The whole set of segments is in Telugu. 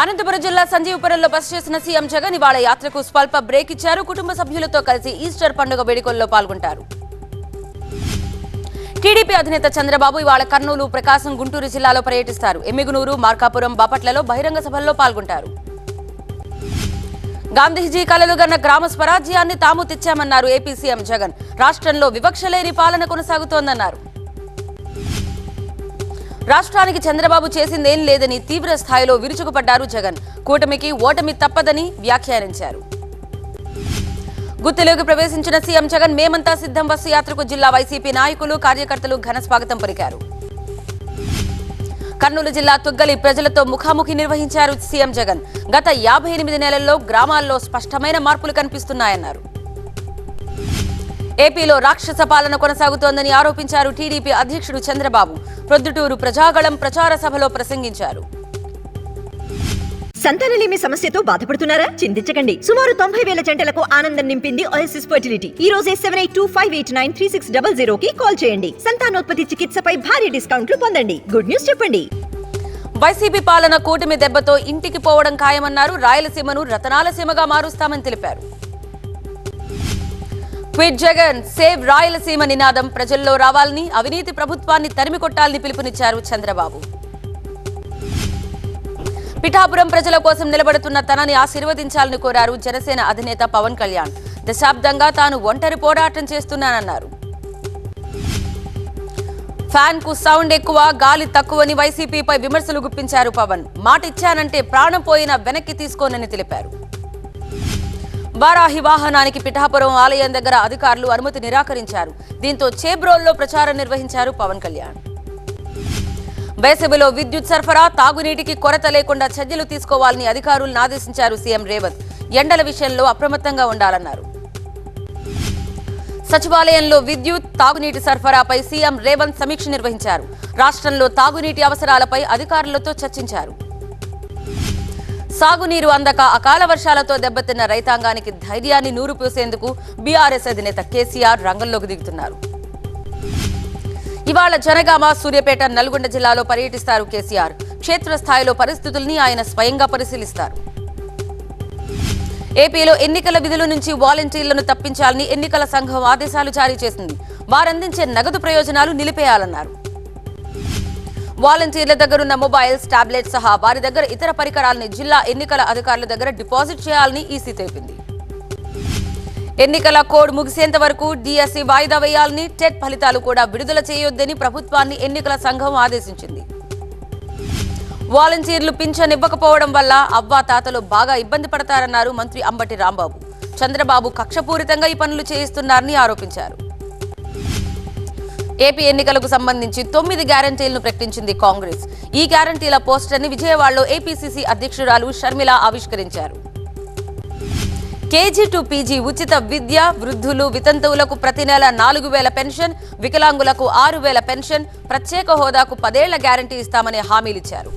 అనంతపురం జిల్లా సంజీవపురంలో బస చేసిన సీఎం జగన్ ఇవాళ యాత్రకు స్వల్ప బ్రేక్ ఇచ్చారు. కుటుంబ సభ్యులతో కలిసి ఈస్టర్ పండుగ వేడుకల్లో పాల్గొంటారు. టీడీపీ అధినేత చంద్రబాబు ఇవాళ కర్నూలు, ప్రకాశం, గుంటూరు జిల్లాలో పర్యటిస్తారు. ఎమ్మిగనూరు, మార్కాపురం, బాపట్లలో బహిరంగ సభల్లో పాల్గొంటారు. గాంధీజీ కలలుగన్న గ్రామ స్వరాజ్యాన్ని తాము తెచ్చామన్నారు ఏపీ సీఎం జగన్. రాష్ట్రంలో వివక్ష లేని పాలన కొనసాగుతోందన్నారు. రాష్ట్రానికి చంద్రబాబు చేసిందేం లేదని తీవ్ర స్థాయిలో విరుచుకుపడ్డారు జగన్. కూటమికి ఓటమి తప్పదని వ్యాఖ్యానించారు. గుత్తిలోకి ప్రవేశించిన సీఎం జగన్ మేమంతా సిద్ధం బస్సు యాత్రకు జిల్లా వైసీపీ నాయకులు, కార్యకర్తలు ఘన స్వాగతం పలికారు. కర్నూలు జిల్లా తుగ్గలి ప్రజలతో ముఖాముఖి నిర్వహించారు సీఎం జగన్. గత 58 నెలల్లో గ్రామాల్లో స్పష్టమైన మార్పులు కనిపిస్తున్నాయన్నారు. ఏపీలో రాక్షస పాలన కొనసాగుతోందని ఆరోపించారు టీడీపీ అధ్యక్షుడు చంద్రబాబు. ప్రొద్దుటూరు ప్రజాగళం ప్రచార సభలో ప్రసంగించారు. సంతానలేమి సమస్యతో బాధపడుతున్నారా? చింతించకండి. సుమారు 90,000 జంటలకు ఆనందం నింపింది ఓఎస్ఎస్ ఫర్టిలిటీ. ఈ రోజే 7825893600 కి కాల్ చేయండి. సంతానోత్పత్తి చికిత్సపై భారీ డిస్కౌంట్లు పొందండి. గుడ్ న్యూస్ చెప్పండి. వైసీపీ పాలన కూటమి దెబ్బతో ఇంటికి పోవడం ఖాయమన్నారు. రాయలసీమను రతనాల సీమగా మారుస్తామని తెలిపారు. క్విట్ జగన్, సేవ్ రాయలసీమ నినాదం ప్రజల్లో రావాలని, అవినీతి ప్రభుత్వాన్ని తరిమి కొట్టాలని పిలుపునిచ్చారు చంద్రబాబు. పిఠాపురం ప్రజల కోసం నిలబడుతున్న తనని ఆశీర్వదించాలని కోరారు జనసేన అధినేత పవన్ కళ్యాణ్. దశాబ్దంగా తాను ఒంటరి పోరాటం చేస్తున్నానన్నారు. ఫ్యాన్ కు సౌండ్ ఎక్కువ, గాలి తక్కువని వైసీపీపై విమర్శలు గుప్పించారు పవన్. మాట ఇచ్చానంటే ప్రాణం పోయినా వెనక్కి తీసుకోనని తెలిపారు. వారాహి వాహనానికి పిఠాపురం ఆలయం దగ్గర అధికారులు అనుమతి నిరాకరించారు. దీంతో చేబ్రోల్లో ప్రచారం నిర్వహించారు పవన్ కళ్యాణ్. వేసవిలో విద్యుత్ సరఫరా, తాగునీటికి కొరత లేకుండా చర్యలు తీసుకోవాలని అధికారులను ఆదేశించారు సీఎం రేవంత్. ఎండల విషయంలో అప్రమత్తంగా ఉండాలన్నారు. సచివాలయంలో విద్యుత్, తాగునీటి సరఫరాపై సీఎం రేవంత్ సమీక్ష నిర్వహించారు. రాష్ట్రంలో తాగునీటి అవసరాలపై అధికారులతో చర్చించారు. సాగునీరు అందక అకాల వర్షాలతో దెబ్బతిన్న రైతాంగానికి ధైర్యాన్ని నూరుపోసేందుకు బీఆర్ఎస్ అధినేత కేసీఆర్ రంగంలోకి దిగుతున్నారు. ఇవాళ జనగామ, సూర్యాపేట, నల్గొండ జిల్లాలో పర్యటిస్తారు కేసీఆర్. క్షేత్రస్థాయిలో పరిస్థితుల్ని ఆయన స్వయంగా పరిశీలిస్తారు. ఏపీలో ఎన్నికల విధుల నుంచి వాలంటీర్లను తప్పించాలని ఎన్నికల సంఘం ఆదేశాలు జారీ చేసింది. వారందించే నగదు ప్రయోజనాలు నిలిపేయాలన్నారు. వాలంటీర్ల దగ్గరున్న మొబైల్స్, టాబ్లెట్స్ సహా వారి దగ్గర ఇతర పరికరాలని జిల్లా ఎన్నికల అధికారుల దగ్గర డిపాజిట్ చేయాలని ఈసీ తెలిపింది. ఎన్నికల కోడ్ ముగిసేంత వరకు డిఎస్సి వాయిదా వేయాలని, టెట్ ఫలితాలు కూడా విడుదల చేయొద్దని ప్రభుత్వాన్ని ఎన్నికల సంఘం ఆదేశించింది. వాలంటీర్లు పింఛన్ ఇవ్వకపోవడం వల్ల అవ్వాతాతలు బాగా ఇబ్బంది పడతారన్నారు మంత్రి అంబటి రాంబాబు. చంద్రబాబు కక్షపూరితంగా ఈ పనులు చేయిస్తున్నారని ఆరోపించారు. ఏపీ ఎన్నికలకు సంబంధించి 9 గ్యారంటీలను ప్రకటించింది కాంగ్రెస్. ఈ గ్యారంటీల పోస్టర్ ని విజయవాడలో ఏపీసీసీ అధ్యక్షురాలు షర్మిల ఆవిష్కరించారు. కేజీ టు పీజీ ఉచిత విద్య, వృద్ధులు, వితంతువులకు ప్రతి నెల 4,000 పెన్షన్, వికలాంగులకు 6,000 పెన్షన్, ప్రత్యేక హోదాకు 10 ఏళ్ల గ్యారంటీ ఇస్తామని హామీలిచ్చారు.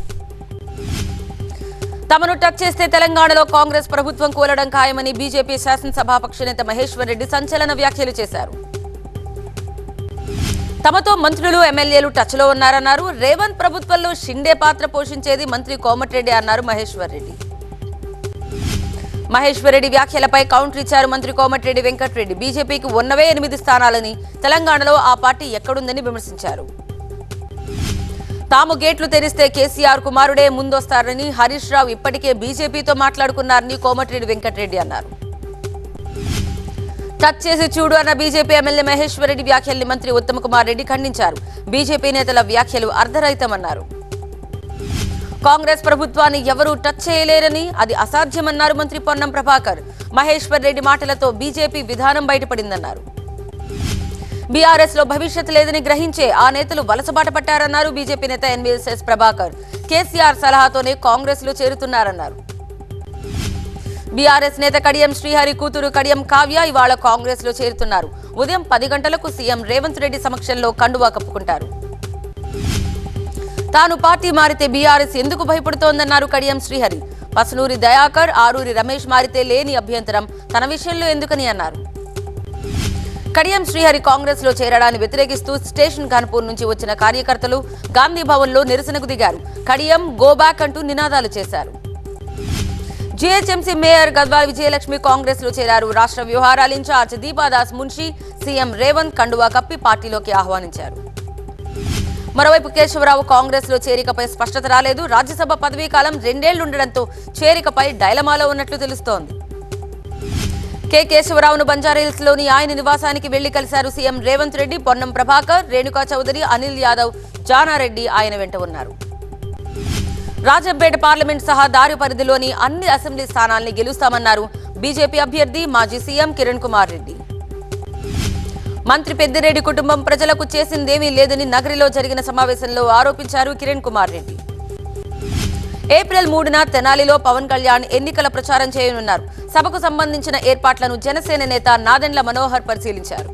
తమను టచ్ చేస్తే తెలంగాణలో కాంగ్రెస్ ప్రభుత్వం కూలడం ఖాయమని బీజేపీ శాసనసభాపక్ష నేత మహేశ్వర్ రెడ్డి సంచలన వ్యాఖ్యలు చేశారు. తమతో మంత్రులు, ఎమ్మెల్యేలు టచ్లో ఉన్నారన్నారు. రేవంత్ ప్రభుత్వంలో షిండే పాత్ర పోషించేది మంత్రి కోమటిరెడ్డి అన్నారు మహేశ్వర్ రెడ్డి. మహేశ్వర్ రెడ్డి వ్యాఖ్యలపై కౌంటర్ ఇచ్చారు మంత్రి కోమటిరెడ్డి వెంకటరెడ్డి. బీజేపీకి ఉన్నవే 8 స్థానాలని, తెలంగాణలో ఆ పార్టీ ఎక్కడుందని విమర్శించారు. తాము గేట్లు తెరిస్తే కేసీఆర్ కుమారుడే ముందొస్తారని, హరీష్ రావు ఇప్పటికే బీజేపీతో మాట్లాడుకున్నారని కోమటిరెడ్డి వెంకటరెడ్డి అన్నారు. టచ్ చేసి చూడు అన్న బీజేపీ ఎమ్మెల్యే మహేశ్వర్ రెడ్డి వ్యాఖ్యల్ని మంత్రి ఉత్తమ్ కుమార్ రెడ్డి ఖండించారు. బీజేపీ నేతల వ్యాఖ్యలు అర్ధరహితమన్నారు. కాంగ్రెస్ ప్రభుత్వాన్ని ఎవరూ టచ్ చేయలేరని, అది అసాధ్యమన్నారు మంత్రి పొన్నం ప్రభాకర్. మహేశ్వర్ రెడ్డి మాటలతో బీజేపీ విధానం బయటపడిందన్నారు. బీఆర్ఎస్ లో భవిష్యత్ లేదని గ్రహించే ఆ నేతలు వలసబాట పట్టారన్నారు బీజేపీ నేత ఎన్వీఎస్ఎస్ ప్రభాకర్. కేసీఆర్ సలహాతోనే కాంగ్రెస్ లో చేరుతున్నారన్నారు. బీఆర్ఎస్ నేత కడియం శ్రీహరి కూతురు కడియం కావ్య ఇవాళ కాంగ్రెస్ లో చేరుతున్నారు. ఉదయం 10 గంటలకు సీఎం రేవంత్ రెడ్డి సమక్షంలో కండువా కప్పుకుంటారు. తాను పార్టీ మారితే బీఆర్ఎస్ ఎందుకు భయపడుతోందన్నారు కడియం శ్రీహరి. పసునూరి దయాకర్, ఆరూరి రమేష్ మారితే లేని అభ్యంతరం తన విషయంలో ఎందుకని అన్నారు. కడియం శ్రీహరి కాంగ్రెస్ లో చేరడాన్ని వ్యతిరేకిస్తూ స్టేషన్ ఘన్పూర్ నుంచి వచ్చిన కార్యకర్తలు గాంధీ భవన్ లో నిరసనకు దిగారు. కడియం గో బ్యాక్ అంటూ నినాదాలు చేశారు. జీహెచ్ఎంసీ మేయర్ గద్వాల్ విజయలక్ష్మి కాంగ్రెస్ లో చేరారు. రాష్ట్ర వ్యవహారాల ఇన్ఛార్జ్ దీపాదాస్ మున్షి సీఎం రేవంత్ కండువా కప్పి పార్టీలోకి ఆహ్వానించారు. మరోవైపు కేశవరావు కాంగ్రెస్ లో చేరికపై స్పష్టత రాలేదు. రాజ్యసభ పదవీ కాలం 2 ఏళ్లు ఉండడంతో చేరికపై డైలమాలో ఉన్నట్లు తెలుస్తోంది. కె కేశవరావును బంజారాహిల్స్ లోని ఆయన నివాసానికి వెళ్లి కలిశారు సీఎం రేవంత్ రెడ్డి. పొన్నం ప్రభాకర్, రేణుకా చౌదరి, అనిల్ యాదవ్, జానారెడ్డి ఆయన వెంట ఉన్నారు. రాజంపేట పార్లమెంట్ సహా దారి పరిధిలోని అన్ని అసెంబ్లీ స్థానాల్ని గెలుస్తామన్నారు బీజేపీ అభ్యర్థి మాజీ సీఎం కిరణ్ కుమార్ రెడ్డి. మంత్రి పెద్దిరెడ్డి కుటుంబం ప్రజలకు చేసిందేమీ లేదని నగరిలో జరిగిన సమావేశంలో ఆరోపించారు కిరణ్ కుమార్ రెడ్డి. ఏప్రిల్ 3న తెనాలిలో పవన్ కళ్యాణ్ ఎన్నికల ప్రచారం చేయనున్నారు. సభకు సంబంధించిన ఏర్పాట్లను జనసేన నేత నాదెండ్ల మనోహర్ పరిశీలించారు.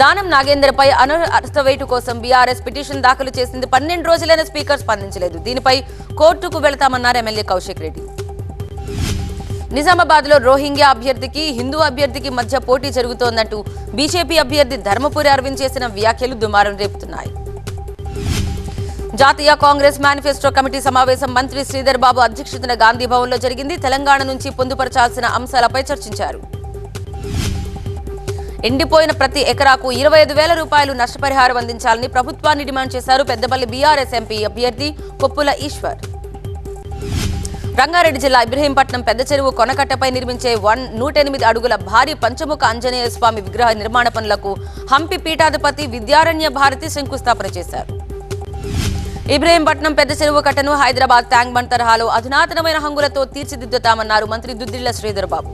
దానం నాగేంద్రపై అనర్హత వేటు కోసం బీఆర్ఎస్ పిటిషన్ దాఖలు చేసింది. 12 రోజులైన స్పీకర్ స్పందించలేదు. దీనిపై కోర్టుకు వెళతామన్నారు ఎమ్మెల్యే కౌశిక్ రెడ్డి. నిజామాబాద్ లో రోహింగ్యా అభ్యర్థికి హిందూ అభ్యర్థికి మధ్య పోటీ జరుగుతోందంటూ బీజేపీ అభ్యర్థి ధర్మపురి అరవింద్ చేసిన వ్యాఖ్యలు దుమారం రేపుతున్నాయి. జాతీయ కాంగ్రెస్ మేనిఫెస్టో కమిటీ సమావేశం మంత్రి శ్రీధర్ బాబు అధ్యక్షతన గాంధీ భవన్ లో జరిగింది. తెలంగాణ నుంచి పొందుపరచాల్సిన అంశాలపై చర్చించారు. ఎండిపోయిన ప్రతి ఎకరాకు 25,000 రూపాయలు నష్టపరిహారం అందించాలని ప్రభుత్వాన్ని డిమాండ్ చేశారు పెద్దపల్లి బీఆర్ఎస్ ఎంపీ అభ్యర్థి కొప్పుల ఈశ్వర్. రంగారెడ్డి జిల్లా ఇబ్రహీంపట్నం పెద్ద చెరువు కొనకట్టపై నిర్మించే 108 అడుగుల భారీ పంచముఖ ఆంజనేయ స్వామి విగ్రహ నిర్మాణ పనులకు హంపి పీఠాధిపతి విద్యారణ్య భారతి శంకుస్థాపన చేశారు. ఇబ్రహీంపట్నం పెద్ద చెరువు కట్టను హైదరాబాద్ ట్యాంక్ బండ్ తరహాలో అధునాతనమైన హంగులతో తీర్చిదిద్దుతామన్నారు మంత్రి దుద్దిళ్ల శ్రీధర్ బాబు.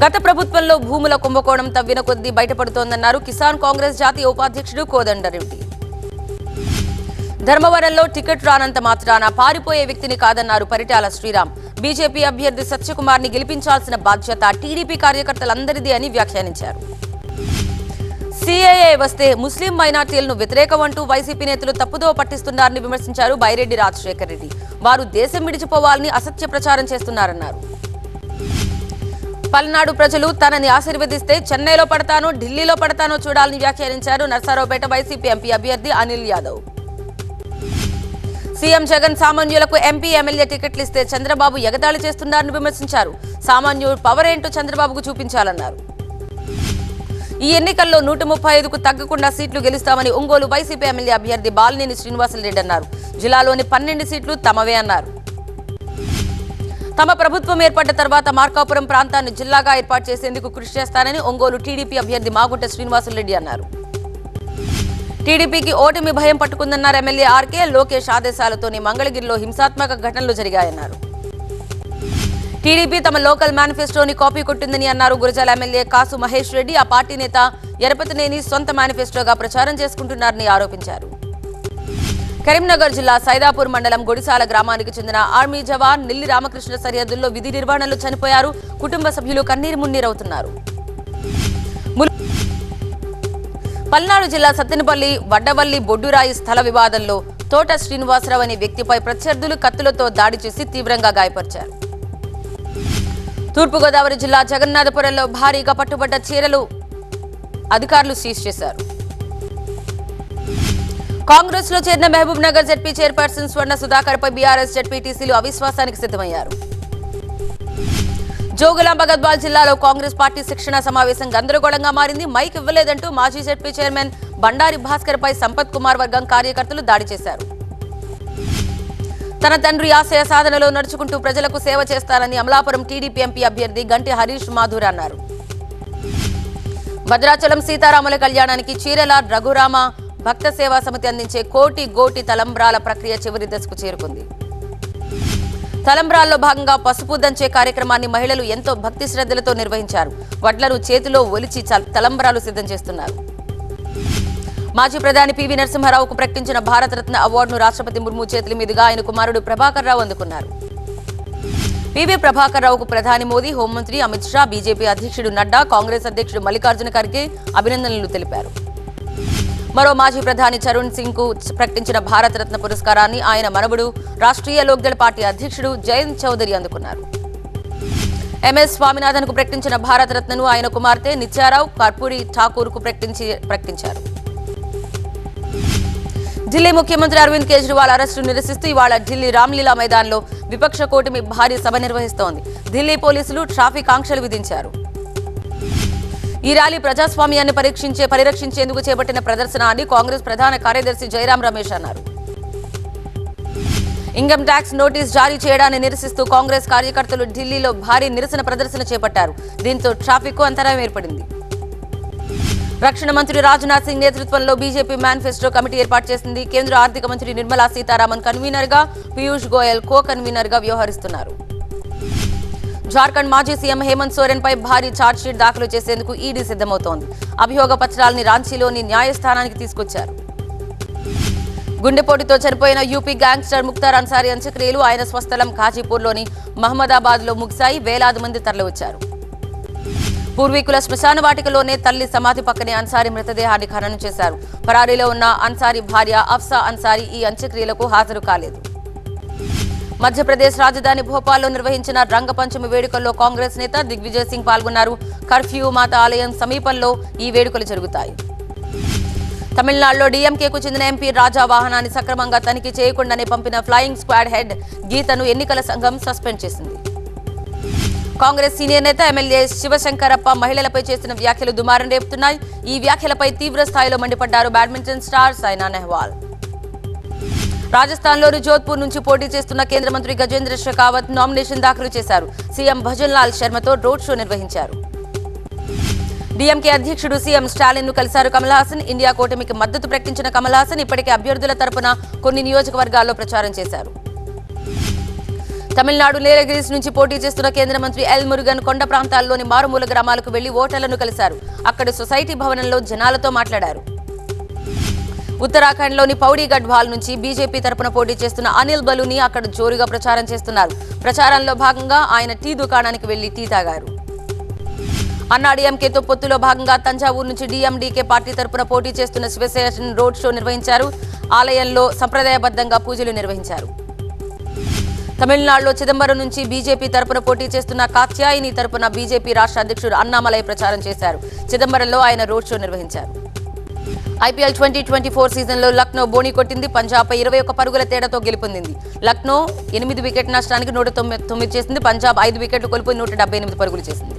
గత ప్రభుత్వంలో భూముల కుంభకోణం తవ్విన కొద్దీ బయటపడుతోందన్నారు కిసాన్ కాంగ్రెస్ జాతీయ ఉపాధ్యక్షుడు కోదండరెడ్డి. ధర్మవరంలో టికెట్ రానంత మాత్రాన పారిపోయే వ్యక్తిని కాదన్నారు పరిటాల శ్రీరామ్. బీజేపీ అభ్యర్థి సత్యకుమార్ ని గెలిపించాల్సిన బాధ్యత టీడీపీ కార్యకర్తలందరిది అని వ్యాఖ్యానించారు. సీఏఏ వస్తే ముస్లిం మైనార్టీలను వ్యతిరేకం అంటూ వైసీపీ నేతలు తప్పుదో పట్టిస్తున్నారని విమర్శించారు బైరెడ్డి రాజశేఖర్ రెడ్డి. వారు దేశం విడిచిపోవాలని అసత్య ప్రచారం చేస్తున్నారన్నారు. పల్నాడు ప్రజలు తనని ఆశీర్వదిస్తే చెన్నైలో పడతానో ఢిల్లీలో పడతానో చూడాలని వ్యాఖ్యానించారు నర్సారావుపేట వైసీపీ ఎంపీ అభ్యర్థి అనిల్ యాదవ్. సీఎం జగన్ సామాన్యులకు ఎంపీ ఎమ్మెల్యే టికెట్లు ఇస్తే చంద్రబాబు ఎగతాళి చేస్తున్నారని విమర్శించారు. సామాన్యుడు పవర్ ఏంటో చంద్రబాబుకు చూపించాలన్నారు. ఈ ఎన్నికల్లో 135కు తగ్గకుండా సీట్లు గెలుస్తామని ఒంగోలు వైసీపీ ఎమ్మెల్యే అభ్యర్థి బాలినేని శ్రీనివాసరెడ్డి అన్నారు. జిల్లాలోని 12 సీట్లు తమవే అన్నారు. తమ ప్రభుత్వం ఏర్పడ్డ తర్వాత మార్కాపురం ప్రాంతాన్ని జిల్లాగా ఏర్పాటు చేసేందుకు కృషి చేస్తానని ఒంగోలు టీడీపీ అభ్యర్థి మాగుంట శ్రీనివాసరెడ్డి అన్నారు. టీడీపీకి ఓటమి భయం పట్టుకుందన్నారు ఎమ్మెల్యే ఆర్కే. లోకేష్ ఆదేశాలతోనే మంగళగిరిలో హింసాత్మక ఘటనలు జరిగాయన్నారు. టీడీపీ తమ లోకల్ మేనిఫెస్టోని కాపీ కొట్టిందని అన్నారు గురజాల ఎమ్మెల్యే కాసు మహేష్ రెడ్డి. ఆ పార్టీ నేత ఎరపతినేని సొంత మేనిఫెస్టోగా ప్రచారం చేసుకుంటున్నారని ఆరోపించారు. కరీంనగర్ జిల్లా సైదాపూర్ మండలం గొడిసాల గ్రామానికి చెందిన ఆర్మీ జవాన్ నిల్లి రామకృష్ణ సరిహద్దుల్లో విధి నిర్వహణలో చనిపోయారు. కుటుంబ సభ్యులు కన్నీరు మున్నీరవుతున్నారు. పల్నాడు జిల్లా సత్తెనపల్లి వడ్డవల్లి బొడ్డురాయి స్థల వివాదంలో తోట శ్రీనివాసరావు అనే వ్యక్తిపై ప్రత్యర్థులు కత్తులతో దాడి చేసి తీవ్రంగా గాయపరిచారు. తూర్పుగోదావరి జిల్లా జగన్నాథపురంలో భారీగా పట్టుబడ్డ చీరలు అధికారులు సీజ్ చేశారు. కాంగ్రెస్ లో చేరిన మహబూబ్ నగర్ జెడ్పీ చైర్పర్సన్ స్వర్ణ సుధాకర్ పై బీఆర్ఎస్ జెడ్పీటీసీలు అవిశ్వాసానికి సిద్ధమయ్యారు. జోగులాంబ గద్వాల్ జిల్లాలో కాంగ్రెస్ పార్టీ శిక్షణ సమావేశం గందరగోళంగా మారింది. మైక్ ఇవ్వలేదంటూ మాజీ జెడ్పీ చైర్మన్ బండారి భాస్కర్ పై సంపత్ కుమార్ వర్గం కార్యకర్తలు దాడి చేశారు. తన తండ్రి ఆశయ సాధనలో నడుచుకుంటూ ప్రజలకు సేవ చేస్తారని అమలాపురం టీడీపీ ఎంపీ అభ్యర్థి గంటి హరీష్ మాధుర్ అన్నారు. భద్రాచలం సీతారాముల కళ్యాణానికి చీరెల రఘురామ భక్త సేవా సమితి అందించే కోటి గోటి తలంబ్రాల ప్రక్రియ చివరి దశకు చేరుకుంది. తలంబ్రాల్లో భాగంగా పసుపు దంచే కార్యక్రమాన్ని మహిళలు ఎంతో భక్తి శ్రద్ధలతో నిర్వహించారు. వడ్లను చేతిలో ఒలిచి తలంబ్రాలు సిద్ధం చేస్తున్నారు. మాజీ ప్రధాని పివి నరసింహారావుకు ప్రకటించిన భారతరత్న అవార్డును రాష్ట్రపతి ముర్ము చేతుల మీదుగా ఆయన కుమారుడు ప్రభాకర్ రావు అందుకున్నారు. పివి ప్రభాకర్ రావుకు ప్రధాని మోదీ, హోంమంత్రి అమిత్ షా, బీజేపీ అధ్యక్షుడు నడ్డా, కాంగ్రెస్ అధ్యక్షుడు మల్లికార్జున ఖర్గే అభినందనలు తెలిపారు. మరో మాజీ ప్రధాని చరణ్ సింగ్ కు ప్రకటించిన భారతరత్న పురస్కారాన్ని ఆయన మనవడు రాష్ట్రీయ లోక్దళ్ పార్టీ అధ్యక్షుడు జయంత్ చౌదరి అందుకున్నారు. ఎంఎస్ స్వామినాథన్ కు ప్రకటించిన భారతరత్నను ఆయన కుమార్తె నిత్యారావు కర్పూరి ఠాకూర్ కు ప్రకటించారు. ఢిల్లీ ముఖ్యమంత్రి అరవింద్ కేజ్రీవాల్ అరెస్టు నిరసిస్తూ ఇవాళ ఢిల్లీ రామ్లీలా మైదాన్లో విపక్ష కూటమి భారీ సభ నిర్వహిస్తోంది. ఢిల్లీ పోలీసులు ట్రాఫిక్ ఆంక్షలు విధించారు. ఈ ర్యాలీ ప్రజాస్వామ్యాన్ని పరిరక్షించేందుకు చేపట్టిన ప్రదర్శన అని కాంగ్రెస్ ప్రధాన కార్యదర్శి జైరాం రమేష్ అన్నారు. ఇన్కమ్ ట్యాక్స్ నోటీస్ జారీ చేయడాన్ని నిరసిస్తూ కాంగ్రెస్ కార్యకర్తలు ఢిల్లీలో భారీ నిరసన ప్రదర్శన చేపట్టారు. దీంతో ట్రాఫిక్ అంతరాయం ఏర్పడింది. రక్షణ మంత్రి రాజ్నాథ్ సింగ్ నేతృత్వంలో బీజేపీ మేనిఫెస్టో కమిటీ ఏర్పాటు చేసింది. కేంద్ర ఆర్థిక మంత్రి నిర్మలా సీతారామన్ కన్వీనర్ గా, పీయూష్ గోయల్ కో కన్వీనర్ గా వ్యవహరిస్తున్నారు. జార్ఖండ్ మాజీ సీఎం హేమంత్ సోరెన్ పై భారీ ఛార్జ్షీట్ దాఖలు చేసేందుకు ఈడీ సిద్ధమవుతోంది. అభియోగ పత్రాలని రాంచీలోని న్యాయస్థానానికి తీసుకొచ్చారు. గుండెపోటుతో చనిపోయిన యూపీ గ్యాంగ్స్టర్ ముఖ్తార్ అన్సారీ అంత్యక్రియలు ఆయన స్వస్థలం ఘాజీపూర్లోని మహమ్మదాబాద్ లో ముగిశాయి. వేలాది మంది తరలివచ్చారు. పూర్వీకుల శ్మశాన వాటికలోనే తల్లి సమాధి పక్కనే అన్సారీ మృతదేహాన్ని ఖననం చేశారు. పరారీలో ఉన్న అన్సారీ భార్య అఫ్సా అన్సారీ ఈ అంత్యక్రియలకు హాజరు కాలేదు. మధ్యప్రదేశ్ రాజధాని భోపాల్లో నిర్వహించిన రంగపంచమి వేడుకల్లో కాంగ్రెస్ నేత దిగ్విజయ్ సింగ్ పాల్గొన్నారు. కర్ఫ్యూ మాత ఆలయం సమీపంలో ఈ వేడుకలు జరుగుతాయి. తమిళనాడులో డీఎంకేకు చెందిన ఎంపీ రాజా వాహనాన్ని సక్రమంగా తనిఖీ చేయకుండానే పంపిన ఫ్లయింగ్ స్క్వాడ్ హెడ్ గీతను ఎన్నికల సంఘం సస్పెండ్ చేసింది. కాంగ్రెస్ సీనియర్ నేత ఎమ్మెల్యే శివశంకరప్ప మహిళలపై చేసిన వ్యాఖ్యలు దుమారం రేపుతున్నాయి. ఈ వ్యాఖ్యలపై తీవ్ర స్థాయిలో మండిపడ్డారు బ్యాడ్మింటన్ స్టార్ సైనా నెహ్వాల్. రాజస్థాన్లోని జోధ్పూర్ నుంచి పోటీ చేస్తున్న కేంద్ర మంత్రి గజేంద్ర షెకావత్ నామినేషన్ దాఖలు చేశారు. సీఎం భజన్ లాల్ శర్మతో రోడ్ షో నిర్వహించారు. డీఎంకే అధ్యక్షుడు సీఎం స్టాలిన్ ను కలిశారు కమల్ హాసన్. ఇండియా కూటమికి మద్దతు ప్రకటించిన కమల్ హాసన్ ఇప్పటికే అభ్యర్థుల తరపున కొన్ని నియోజకవర్గాల్లో ప్రచారం చేశారు. తమిళనాడు నీలగిరీస్ నుంచి పోటీ చేస్తున్న కేంద్ర మంత్రి ఎల్ మురుగన్ కొండ ప్రాంతాల్లోని మారుమూల గ్రామాలకు వెళ్లి ఓటర్లను కలిశారు. అక్కడి సొసైటీ భవనంలో జనాలతో మాట్లాడారు. ఉత్తరాఖండ్లోని పౌడీ గఢ్వాల్ నుంచి బీజేపీ తరపున పోటీ చేస్తున్న అనిల్ బలూని అక్కడ జోరుగా ప్రచారం చేస్తున్నారు. ప్రచారంలో భాగంగా ఆయన టీ దుకాణానికి వెళ్లి టీ తాగారు. అన్నాడీఎంకేతో పొత్తులో భాగంగా తంజావూరు నుంచి డీఎండీకే పార్టీ తరపున పోటీ చేస్తున్న శివసేన రోడ్ షో నిర్వహించారు. ఆలయంలో సంప్రదాయబద్ధంగా పూజలు నిర్వహించారు. తమిళనాడులో చిదంబరం నుంచి బీజేపీ తరపున పోటీ చేస్తున్న కాత్యాయిని తరపున బీజేపీ రాష్ట్ర అధ్యక్షుడు అన్నామలై ప్రచారం చేశారు. చిదంబరంలో ఆయన రోడ్ షో నిర్వహించారు. ఐపీఎల్ 2024 సీజన్లో లక్నో బోణి కొట్టింది. పంజాబ్పై 21 పరుగుల తేడాతో గెలుపొందింది. లక్నో 8 వికెట్ నష్టానికి 109 చేసింది. పంజాబ్ 5 వికెట్లు కోల్పోయి 178 పరుగులు చేసింది.